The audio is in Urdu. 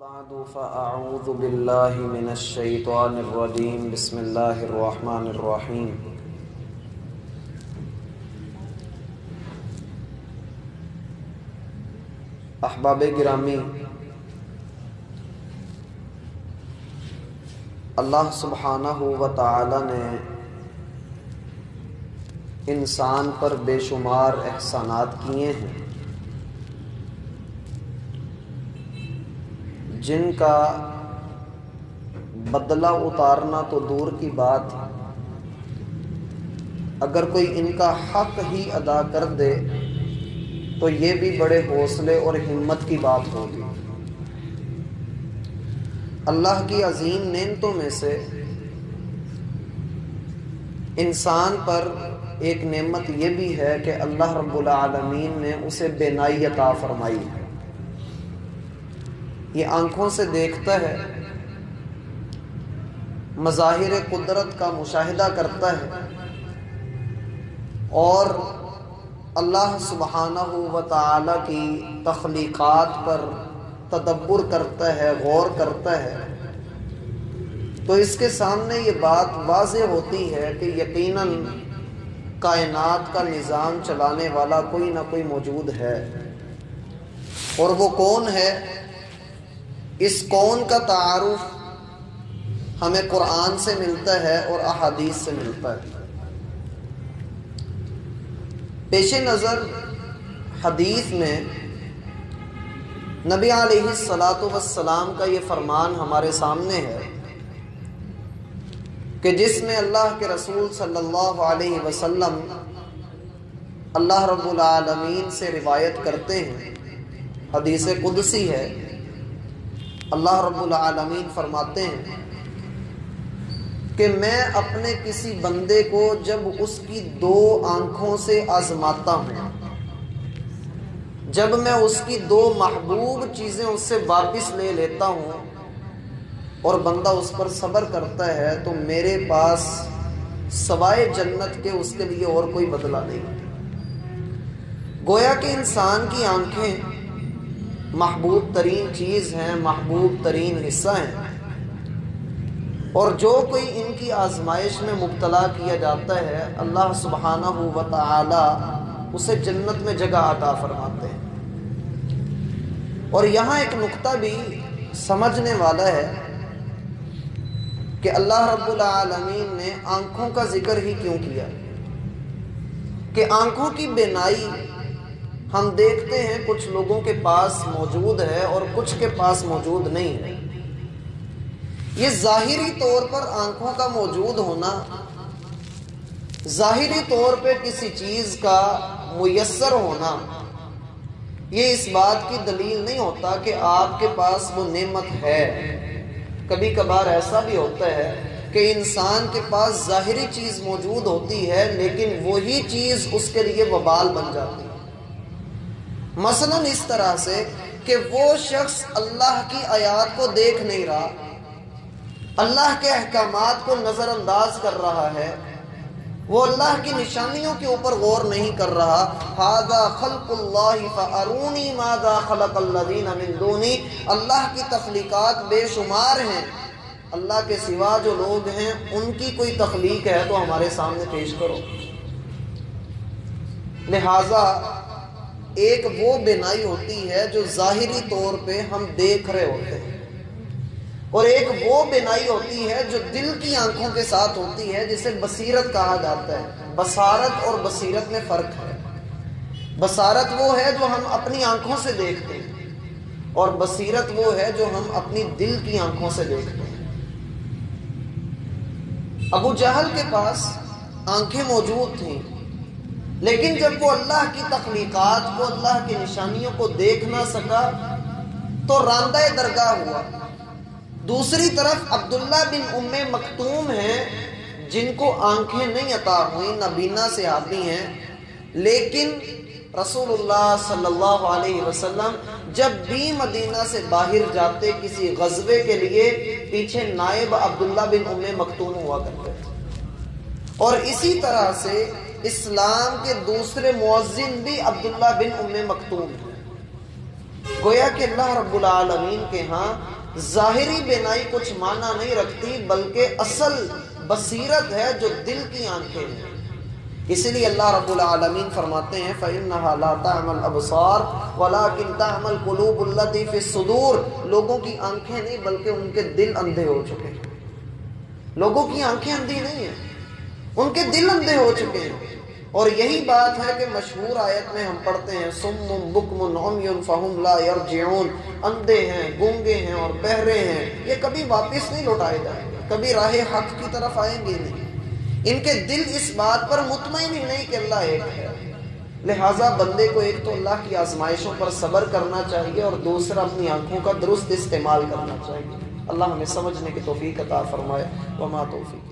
بعد فأعوذ بالله من الشيطان الرجيم بسم الله الرحمن الرحيم احباب گرامی، اللہ سبحانہ و تعالی نے انسان پر بے شمار احسانات کیے ہیں جن کا بدلہ اتارنا تو دور کی بات ہے، اگر کوئی ان کا حق ہی ادا کر دے تو یہ بھی بڑے حوصلے اور ہمت کی بات ہوگی۔ اللہ کی عظیم نعمتوں میں سے انسان پر ایک نعمت یہ بھی ہے کہ اللہ رب العالمین نے اسے بینائی عطا فرمائی ہے۔ یہ آنکھوں سے دیکھتا ہے، مظاہر قدرت کا مشاہدہ کرتا ہے اور اللہ سبحانہ و تعالی کی تخلیقات پر تدبر کرتا ہے، غور کرتا ہے، تو اس کے سامنے یہ بات واضح ہوتی ہے کہ یقیناً کائنات کا نظام چلانے والا کوئی نہ کوئی موجود ہے، اور وہ کون ہے؟ اس کون کا تعارف ہمیں قرآن سے ملتا ہے اور احادیث سے ملتا ہے۔ پیش نظر حدیث میں نبی علیہ الصلاۃ والسلام کا یہ فرمان ہمارے سامنے ہے کہ جس میں اللہ کے رسول صلی اللہ علیہ وسلم اللہ رب العالمین سے روایت کرتے ہیں، حدیث قدسی ہے۔ اللہ رب العالمین فرماتے ہیں کہ میں اپنے کسی بندے کو جب اس کی دو آنکھوں سے آزماتا ہوں، جب میں اس کی دو محبوب چیزیں اس سے واپس لے لیتا ہوں اور بندہ اس پر صبر کرتا ہے، تو میرے پاس سوائے جنت کے اس کے لیے اور کوئی بدلہ نہیں۔ گویا کہ انسان کی آنکھیں محبوب ترین چیز ہیں، محبوب ترین حصہ ہیں، اور جو کوئی ان کی آزمائش میں مبتلا کیا جاتا ہے اللہ سبحانہ و تعالی اسے جنت میں جگہ عطا فرماتے ہیں۔ اور یہاں ایک نقطہ بھی سمجھنے والا ہے کہ اللہ رب العالمین نے آنکھوں کا ذکر ہی کیوں کیا، کہ آنکھوں کی بینائی ہم دیکھتے ہیں کچھ لوگوں کے پاس موجود ہے اور کچھ کے پاس موجود نہیں ہے۔ یہ ظاہری طور پر آنکھوں کا موجود ہونا، ظاہری طور پہ کسی چیز کا میسر ہونا، یہ اس بات کی دلیل نہیں ہوتا کہ آپ کے پاس وہ نعمت ہے۔ کبھی کبھار ایسا بھی ہوتا ہے کہ انسان کے پاس ظاہری چیز موجود ہوتی ہے لیکن وہی چیز اس کے لیے وبال بن جاتی ہے۔ مثلاً اس طرح سے کہ وہ شخص اللہ کی آیات کو دیکھ نہیں رہا، اللہ کے احکامات کو نظر انداز کر رہا ہے، وہ اللہ کی نشانیوں کے اوپر غور نہیں کر رہا۔ ھذا خلق اللہ فارونی ماذا خلق الذین من دونی، اللہ کی تخلیقات بے شمار ہیں، اللہ کے سوا جو لوگ ہیں ان کی کوئی تخلیق ہے تو ہمارے سامنے پیش کرو۔ لہذا ایک وہ بینائی ہوتی ہے جو ظاہری طور پہ ہم دیکھ رہے ہوتے ہیں، اور ایک وہ بینائی ہوتی ہے جو دل کی آنکھوں کے ساتھ ہوتی ہے، جسے بصیرت کہا جاتا ہے۔ بصارت اور بصیرت میں فرق ہے۔ بصارت وہ ہے جو ہم اپنی آنکھوں سے دیکھتے ہیں، اور بصیرت وہ ہے جو ہم اپنی دل کی آنکھوں سے دیکھتے ہیں۔ ابو جہل کے پاس آنکھیں موجود تھیں، لیکن جب وہ اللہ کی تخلیقات کو، اللہ کی نشانیوں کو دیکھ نہ سکا تو راندہ درگاہ ہوا۔ دوسری طرف عبداللہ بن ام مکتوم ہیں جن کو آنکھیں نہیں عطا ہوئیں، نابینا صحابی ہیں، لیکن رسول اللہ صلی اللہ علیہ وسلم جب بھی مدینہ سے باہر جاتے کسی غزوے کے لیے، پیچھے نائب عبداللہ بن ام مکتوم ہوا کرتے تھے۔ اور اسی طرح سے اسلام کے دوسرے مؤذن بھی عبداللہ بن ام مکتوم ہیں۔ گویا کہ اللہ رب العالمین کے ہاں ظاہری بینائی کچھ معنی نہیں رکھتی، بلکہ اصل بصیرت ہے جو دل کی آنکھیں ہیں۔ اسی لیے اللہ رب العالمین فرماتے ہیں فَإِنَّهَا لَا تَعْمَى الْأَبْصَارُ وَلَكِنْ تَعْمَى الْقُلُوبُ الَّتِي فِي الصُّدُورِ۔ لوگوں کی آنکھیں نہیں بلکہ ان کے دل اندھے ہو چکے ہیں۔ لوگوں کی آنکھیں اندھی نہیں ہیں، ان کے دل اندھے ہو چکے ہیں۔ اور یہی بات ہے کہ مشہور آیت میں ہم پڑھتے ہیں سُمٌّ بُکْمٌ عُمْیٌ فَهُمْ لَا يَرْجِعُونَ، اندھے ہیں، گونگے ہیں اور بہرے ہیں، یہ کبھی واپس نہیں لوٹائے جائیں گے، کبھی راہ حق کی طرف آئیں گے نہیں۔ ان کے دل اس بات پر مطمئن ہی نہیں کہ اللہ ایک ہے۔ لہٰذا بندے کو ایک تو اللہ کی آزمائشوں پر صبر کرنا چاہیے اور دوسرا اپنی آنکھوں کا درست استعمال کرنا چاہیے۔ اللہ ہمیں سمجھنے کی توفیق عطا فرمائے۔ وما توفیق